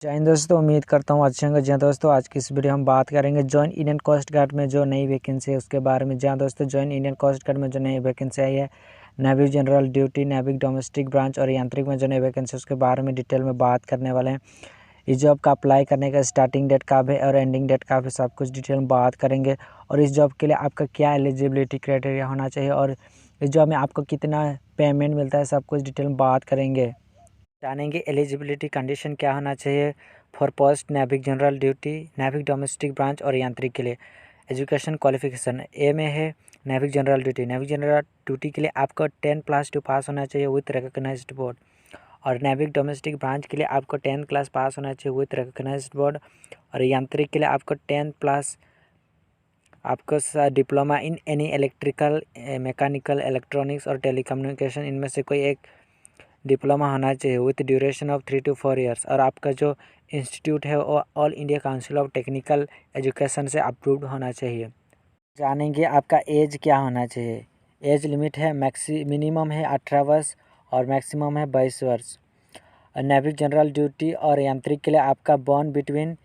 जय हिंद दोस्तों, उम्मीद करता हूँ अच्छे होंगे। जी दोस्तों, आज की इस वीडियो हम बात करेंगे जॉइन इंडियन कोस्ट गार्ड में जो नई वैकेंसी है उसके बारे में। जहाँ दोस्तों जॉइन इंडियन कोस्ट गार्ड में जो नई वैकेंसी आई है, NavIC general duty, NavIC domestic branch और यांत्रिक में जो नई वैकेंसी है उसके बारे में डिटेल में बात करने वाले हैं। इस जॉब का अप्लाई करने का स्टार्टिंग डेट का भी और एंडिंग डेट का भी सब कुछ डिटेल में बात करेंगे। और इस जॉब के लिए आपका क्या एलिजिबिलिटी क्राइटेरिया होना चाहिए और इस जॉब में आपको कितना पेमेंट मिलता है, सब कुछ डिटेल में बात करेंगे। जानेंगे एलिजिबिलिटी कंडीशन क्या होना चाहिए for post NavIC general duty, NavIC domestic branch और यांत्रिक के लिए। एजुकेशन क्वालिफिकेशन ए में है NavIC general duty. NavIC general duty के लिए आपको 10+2 पास होना चाहिए विथ रिकॉग्नाइज्ड बोर्ड। और नेविक डोमेस्टिक ब्रांच के लिए आपको 10 क्लास पास होना चाहिए विथ रिकॉग्नाइज्ड बोर्ड। और यांत्रिक के लिए आपको 10+ आपको diploma in any electrical, mechanical, electronics और टेलीकम्युनिकेशन इनमें से कोई एक डिप्लोमा होना चाहिए with duration of 3 to 4 years. और आपका जो इंस्टीट्यूट है वो all India council of technical education से अप्रूव्ड होना चाहिए। जानेंगे आपका एज क्या होना चाहिए। एज लिमिट है मिनिमम है 18 वर्ष और मैक्सिमम है 22 वर्ष। नेविक जनरल ड्यूटी और यांत्रिक के लिए आपका बॉर्न बिटवीन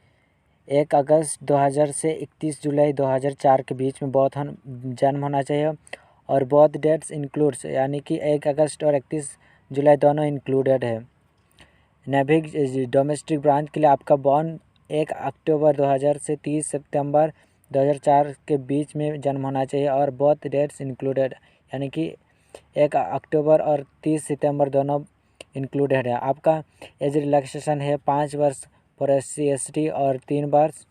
1 अगस्त 2000 से 31 जुलाई 2004 के बीच में बौद्ध जन्म होना चाहिए। और बौद्ध डेट्स इंक्लूड्स यानी कि 1 अगस्त और 31 जुलाई दोनों इंक्लूडेड है। नेविक डोमेस्टिक ब्रांच के लिए आपका बॉर्न 1 अक्टूबर 2000 से 30 सितंबर 2004 के बीच में जन्म होना चाहिए और बोथ डेट्स इंक्लूडेड यानी कि 1 अक्टूबर और 30 सितंबर दोनों इंक्लूडेड है। आपका एज रिलैक्सेशन है 5 वर्ष फॉर SC ST और 3 वर्ष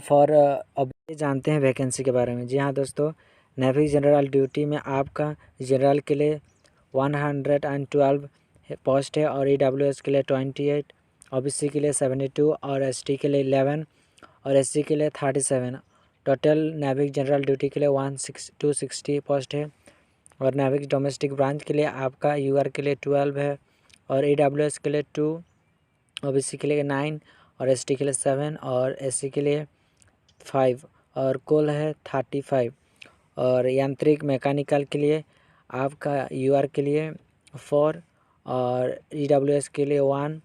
फॉर। अब जानते हैं वैकेंसी के बारे में। जी हाँ दोस्तों, नेविक जनरल ड्यूटी में आपका जनरल के लिए 112 पोस्ट है और EWS के लिए 28, OBC के लिए 72 और ST के लिए 11 और SC के लिए 37। टोटल नेविक जनरल ड्यूटी के लिए 260 पोस्ट है। और नेविक डोमेस्टिक ब्रांच के लिए आपका UR के लिए 12 है और EWS के लिए 2, OBC के लिए 9 और ST के लिए 7 और SC के लिए 5 और कुल है 35। और यांत्रिक मैकेनिकल के लिए आपका UR के लिए 4 और EWS के लिए 1,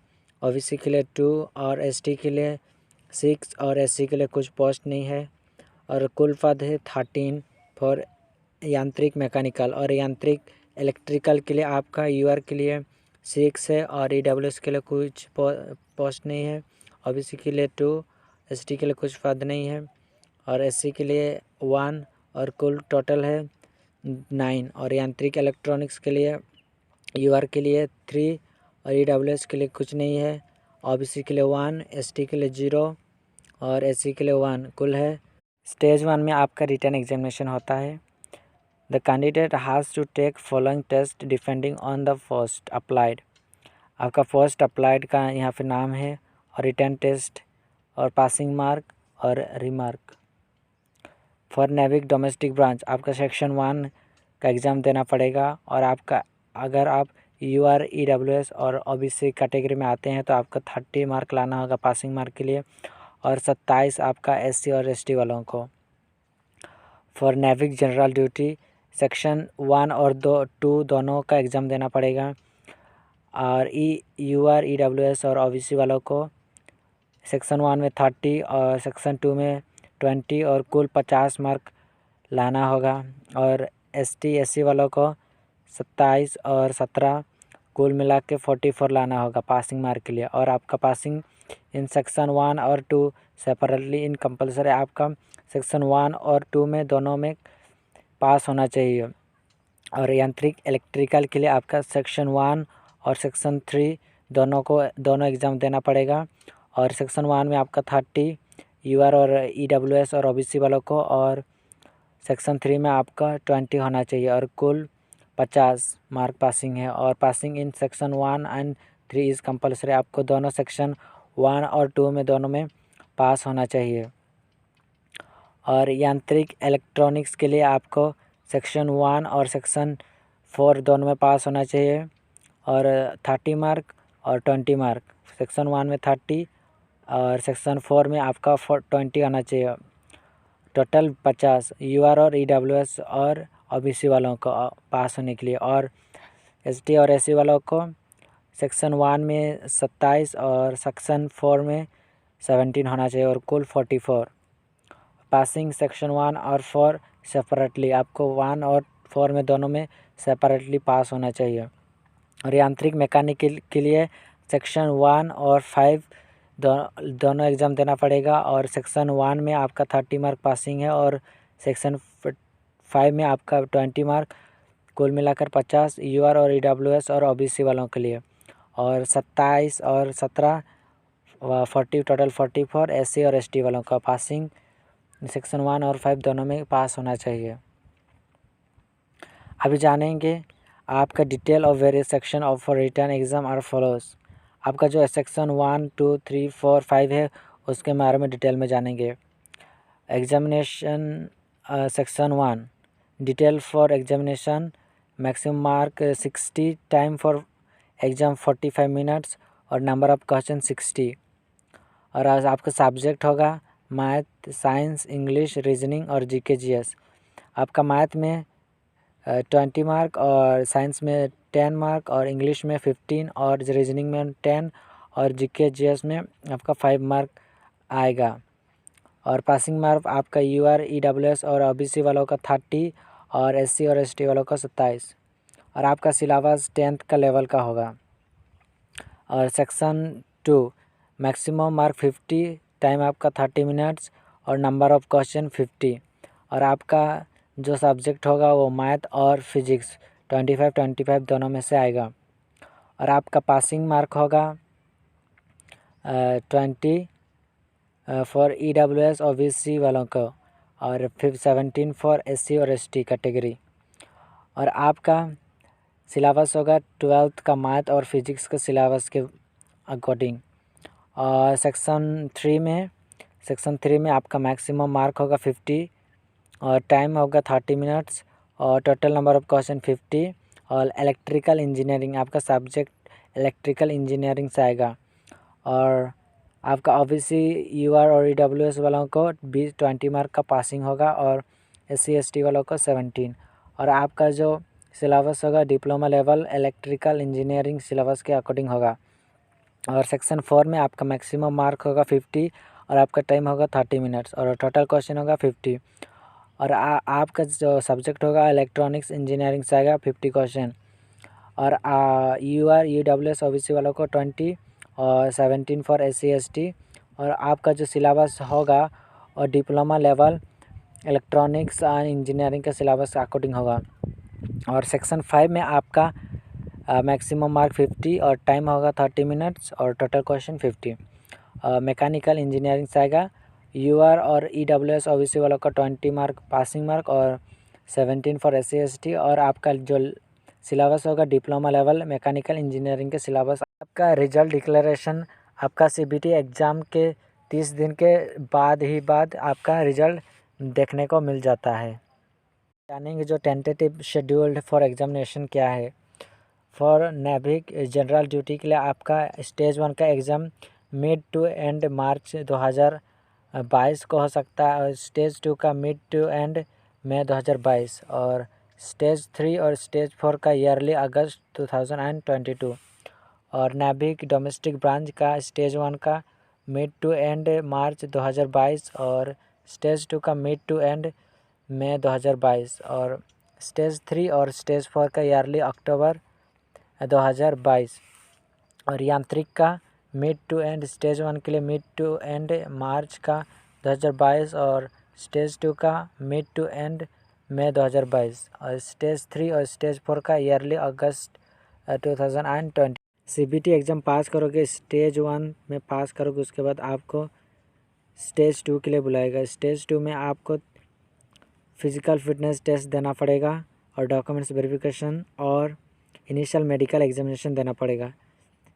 OBC के लिए 2 और ST के लिए 6 और SC के लिए कुछ पोस्ट नहीं है। और कुल पद है 13 फॉर यांत्रिक मैकेनिकल। और यांत्रिक इलेक्ट्रिकल के लिए आपका UR के लिए 6 है और EWS के लिए कुछ पोस्ट नहीं है। OBC के लिए 2, ST के लिए कुछ पद नहीं है और SC के लिए 1 और कुल टोटल है 9। और यांत्रिक इलेक्ट्रॉनिक्स के लिए UR के लिए 3 और EWS के लिए कुछ नहीं है। OBC के लिए 1, ST के लिए 0 और SC के लिए 1 कुल है। स्टेज 1 में आपका रिटन एग्जामिनेशन होता है। The candidate has to take following test depending on the first applied. आपका फर्स्ट अप्लाइड का यहाँ पे नाम है और रिटन टेस्ट और पासिंग मार्क और remark. For Navik domestic branch आपका सेक्शन 1 का एग्ज़ाम देना पड़ेगा। और आपका अगर आप UR, EWS और OBC कैटेगरी में आते हैं तो आपका 30 मार्क लाना होगा पासिंग मार्क के लिए और 27 आपका SC और ST वालों को। For NavIC general duty section 1 और 2 दोनों का एग्ज़ाम देना पड़ेगा। और UR, EWS और OBC वालों को सेक्शन 1 में 30 और सेक्शन 2 में 20 और कुल 50 मार्क लाना होगा। और ST SC वालों को 27 और 17 कुल मिला के 44 लाना होगा पासिंग मार्क के लिए। और आपका पासिंग इन सेक्शन 1 और 2 सेपरेटली इन कंपलसरी आपका सेक्शन 1 और 2 में दोनों में पास होना चाहिए। और यांत्रिक इलेक्ट्रिकल के लिए आपका सेक्शन 1 और सेक्शन 3 दोनों एग्ज़ाम देना पड़ेगा। और सेक्शन 1 में आपका 30 UR और EWS और OBC वालों को और सेक्शन 3 में आपका 20 होना चाहिए और कुल 50 मार्क पासिंग है। और passing in section 1 and 3 is compulsory. आपको दोनों सेक्शन 1 और 2 में दोनों में पास होना चाहिए। और यांत्रिक इलेक्ट्रॉनिक्स के लिए आपको सेक्शन 1 और सेक्शन 4 दोनों में पास होना चाहिए और 30 मार्क और 20 मार्क। सेक्शन 1 में 30 और सेक्शन 4 में आपका 20 आना चाहिए। टोटल 50 UR और EWS और OBC वालों को पास होने के लिए। और ST और SC वालों को सेक्शन 1 में 27 और सेक्शन 4 में 17 होना चाहिए और कुल 44। पासिंग सेक्शन 1 और 4 सेपरेटली, आपको 1 और 4 में दोनों में सेपरेटली पास होना चाहिए। और यांत्रिक मैकेनिक के लिए सेक्शन 1 और 5 दोनों एग्ज़ाम देना पड़ेगा। और सेक्शन 1 में आपका 30 मार्क पासिंग है और सेक्शन 5 में आपका 20 मार्क, कुल मिलाकर 50 यूआर और ईडब्ल्यूएस और ओबीसी वालों के लिए। और 27 और 17 40 टोटल 44 एससी और एसटी वालों का पासिंग सेक्शन 1 और 5 दोनों में पास होना चाहिए। अभी जानेंगे आपका detail of various section of written exam are follows. आपका जो सेक्शन 1, 2, 3, 4, 5 है उसके बारे में डिटेल में जानेंगे। Examination section 1 detail for examination, maximum mark 60, time for exam 45 minutes और नंबर ऑफ क्वेश्चन 60। और आज आपका सब्जेक्ट होगा मैथ, साइंस, इंग्लिश, रीजनिंग और जीके जीएस। आपका मैथ में 20 मार्क और साइंस में 10 मार्क और इंग्लिश में 15 और रीजनिंग में 10 और जीके जीएस में आपका 5 मार्क आएगा। और पासिंग मार्क आपका यूआर, ईडब्ल्यूएस और ओबीसी वालों का 30 और एससी और एसटी वालों का 27। और आपका सिलेबस 10th का लेवल का होगा। और सेक्शन 2 मैक्सिमम मार्क 50, टाइम आपका 30 मिनट्स और नंबर ऑफ क्वेश्चन 50। और आपका जो सब्जेक्ट होगा वो मैथ और फिजिक्स 25 दोनों में से आएगा। और आपका पासिंग मार्क होगा 20 फॉर ईडब्ल्यूएस ओबीसी वालों को और फिर 17 फॉर एससी और एसटी कैटेगरी। और आपका सिलेबस होगा 12th का मैथ और फिजिक्स के सिलेबस के अकॉर्डिंग। और सेक्शन 3 में आपका मैक्सिमम मार्क होगा 50 और टाइम होगा 30 मिनट्स और टोटल नंबर ऑफ क्वेश्चन 50। और इलेक्ट्रिकल इंजीनियरिंग, आपका सब्जेक्ट इलेक्ट्रिकल इंजीनियरिंग से आएगा। और आपका ओबीसी, यूआर और ईडब्ल्यूएस वालों को 20 मार्क का पासिंग होगा और एससी एसटी वालों को 17। और आपका जो सिलेबस होगा diploma level electrical engineering syllabus के अकॉर्डिंग होगा। और सेक्शन 4 में आपका मैक्सिमम मार्क होगा 50 और आपका टाइम होगा 30 मिनट्स और टोटल क्वेश्चन होगा 50। और आपका जो सब्जेक्ट होगा इलेक्ट्रॉनिक्स इंजीनियरिंग से आएगा 50 क्वेश्चन। और यूआर, ईडब्ल्यूएस ओबीसी वालों को 20 और 17 फॉर एससी एसटी। और आपका जो सिलेबस होगा और diploma level electronics and engineering के सिलेबस के अकॉर्डिंग होगा। और सेक्शन 5 में आपका मैक्सिमम मार्क 50 और टाइम होगा 30 मिनट्स और टोटल क्वेश्चन 50। मैकेनिकल इंजीनियरिंग से आएगा यूआर और ईडब्ल्यूएस ओबीसी वालों का 20 मार्क पासिंग मार्क और 17 फॉर एससी एसटी। और आपका जो सिलेबस होगा डिप्लोमा लेवल मैकेनिकल इंजीनियरिंग के सिलेबस। आपका रिजल्ट डिक्लेरेशन आपका सीबीटी एग्ज़ाम के 30 दिन के बाद आपका रिजल्ट देखने को मिल जाता है। जानेंगे जो टेंटेटिव शेड्यूल्ड फॉर एग्जामिनेशन क्या है। फॉर नेविक जनरल ड्यूटी के लिए आपका स्टेज 1 का एग्ज़ाम मिड टू एंड मार्च 2022 को हो सकता है और स्टेज 2 का मिड टू एंड मई 2022 और स्टेज 3 और स्टेज 4 का ईयरली अगस्त 2022। और नेविक डोमेस्टिक ब्रांच का स्टेज 1 का मिड टू एंड मार्च 2022 और स्टेज 2 का मिड टू एंड मई 2022 और स्टेज 3 और स्टेज 4 का ईयरली अक्टूबर 2022। और यांत्रिक का मिड टू एंड स्टेज 1 के लिए मिड टू एंड मार्च का 2022 और स्टेज 2 का मिड टू एंड मई 2022 और स्टेज 3 और स्टेज 4 का ईयरली अगस्त 2020। सीबीटी एग्ज़ाम पास करोगे, स्टेज 1 में पास करोगे, उसके बाद आपको स्टेज 2 के लिए बुलाएगा। स्टेज 2 में आपको फिज़िकल फिटनेस टेस्ट देना पड़ेगा और डॉक्यूमेंट्स वेरिफिकेशन और इनिशियल मेडिकल एग्जामिनेशन देना पड़ेगा।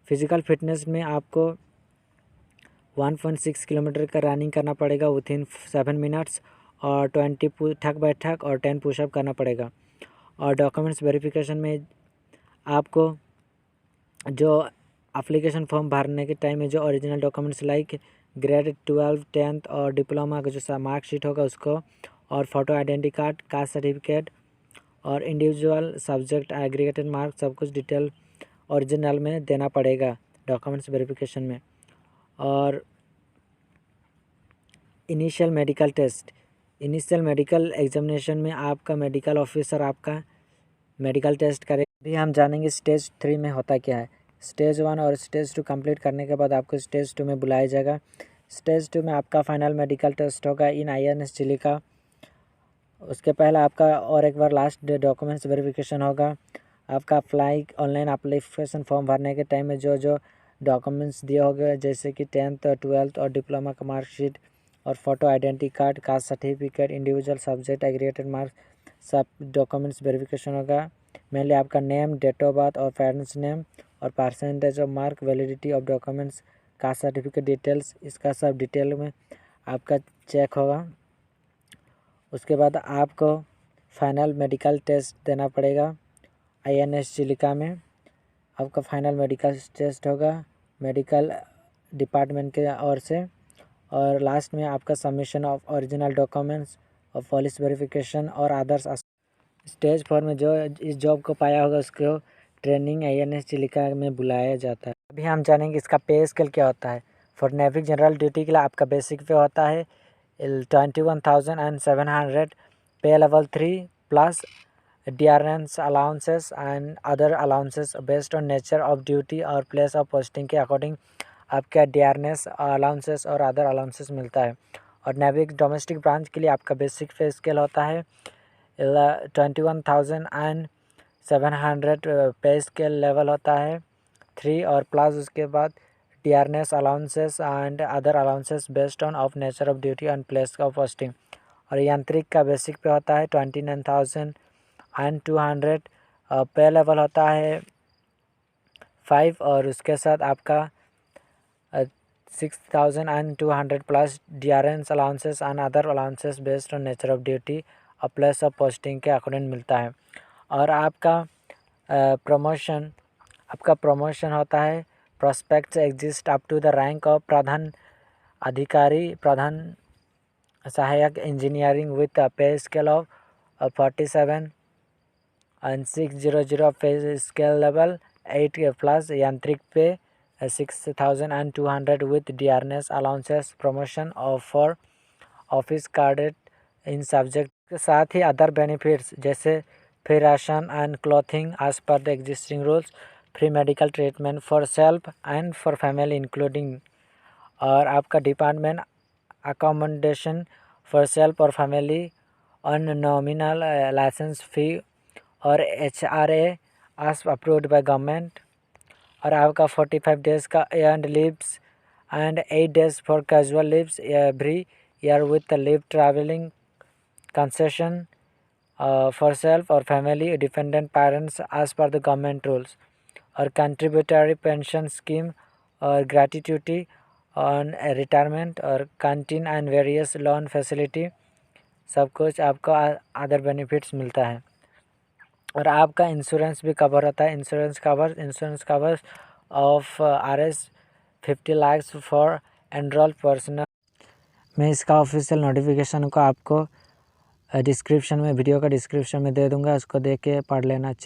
फिज़िकल फिटनेस में आपको 1.6 किलोमीटर का रनिंग करना पड़ेगा विथिन 7 मिनट्स और 20 ठक बैठक और 10 पुशअप करना पड़ेगा। और डॉक्यूमेंट्स वेरिफिकेशन में आपको जो एप्लीकेशन फॉर्म भरने के टाइम में जो original documents like grade 12, 10th और डिप्लोमा का जो मार्कशीट होगा उसको और photo identity card, caste certificate और इंडिविजुअल सब्जेक्ट एग्रीगेटेड मार्क्स सब कुछ डिटेल ओरिजिनल में देना पड़ेगा डॉक्यूमेंट्स वेरिफिकेशन में। और initial medical test, initial medical examination में आपका मेडिकल ऑफिसर आपका मेडिकल टेस्ट करेगा। अभी हम जानेंगे स्टेज 3 में होता क्या है। स्टेज 1 और स्टेज 2 कंप्लीट करने के बाद आपको स्टेज 2 में बुलाया जाएगा। स्टेज 2 में आपका फाइनल मेडिकल टेस्ट होगा इन INS चिलिका। उसके पहले आपका और एक बार लास्ट डॉक्यूमेंट्स वेरिफिकेशन होगा। आपका अप्लाई ऑनलाइन एप्लीकेशन फॉर्म भरने के टाइम में जो जो डॉक्यूमेंट्स दिए होंगे, जैसे कि 10th और 12th और डिप्लोमा का मार्कशीट और photo, identity card, caste certificate, individual subject aggregated marks, सब डॉक्यूमेंट्स वेरिफिकेशन होगा। मेनली आपका नेम, डेट ऑफ बर्थ और पेरेंट्स नेम और percentage of mark, validity of documents, caste certificate details, इसका सब डिटेल में आपका चेक होगा। उसके बाद आपको फाइनल मेडिकल टेस्ट देना पड़ेगा। INS चिलिका में आपका फाइनल मेडिकल टेस्ट होगा मेडिकल डिपार्टमेंट के ओर से। और लास्ट में आपका सबमिशन ऑफ ओरिजिनल डॉक्यूमेंट्स और पुलिस वेरिफिकेशन और अदर्स। स्टेज 4 में जो इस जॉब को पाया होगा उसको ट्रेनिंग INS चिलिका में बुलाया जाता है। अभी हम जानेंगे इसका पे स्केल क्या होता है। फॉर नेविक जनरल ड्यूटी के लिए आपका बेसिक पे होता है 21,700, पे level 3 plus dearness allowances and other allowances based on nature of duty और प्लेस ऑफ पोस्टिंग के अकॉर्डिंग आपका डियरनेस अलाउंसेस और अदर अलाउंसेस मिलता है। और नेविक डोमेस्टिक ब्रांच के लिए आपका बेसिक पे स्केल होता है 21,700 पे स्केल लेवल होता है 3 और प्लस उसके बाद dearness allowances and other allowances based on off nature of duty and place of posting. और यांत्रिक का बेसिक पे होता है 29,200, पे लेवल होता है 5 और उसके साथ आपका 6,200 plus dearness allowances and other allowances based on nature of duty और प्लेस ऑफ पोस्टिंग के अकॉर्डिंग मिलता है। और आपका प्रमोशन होता है prospects exist up to the rank of प्रधान अधिकारी, प्रधान सहायक engineering with pay scale of 47 and 600 पे स्केल लेवल 8 प्लस यांत्रिक pay 6,200 with dearness allowances promotion for office carded in subject के साथ ही अदर बेनिफिट्स जैसे free ration and clothing as per the existing rules, free medical treatment for self and for family including. और आपका department accommodation for self और family on nominal licence fee और HRA as approved by government. और आपका 45 days का earned leaves and 8 days for casual leaves every year with the leave traveling concession for self or family dependent parents as per the government rules। और contributory pension scheme और gratuity on retirement और canteen and various loan facility, सब कुछ आपको other benefits मिलता है। और आपका इंश्योरेंस भी कवर होता है। Insurance cover of RS 50 lakh for enrol personal. मैं इसका ऑफिशियल नोटिफिकेशन को आपको डिस्क्रिप्शन में, वीडियो का डिस्क्रिप्शन में दे दूंगा, उसको देख के पढ़ लेना चाहिए।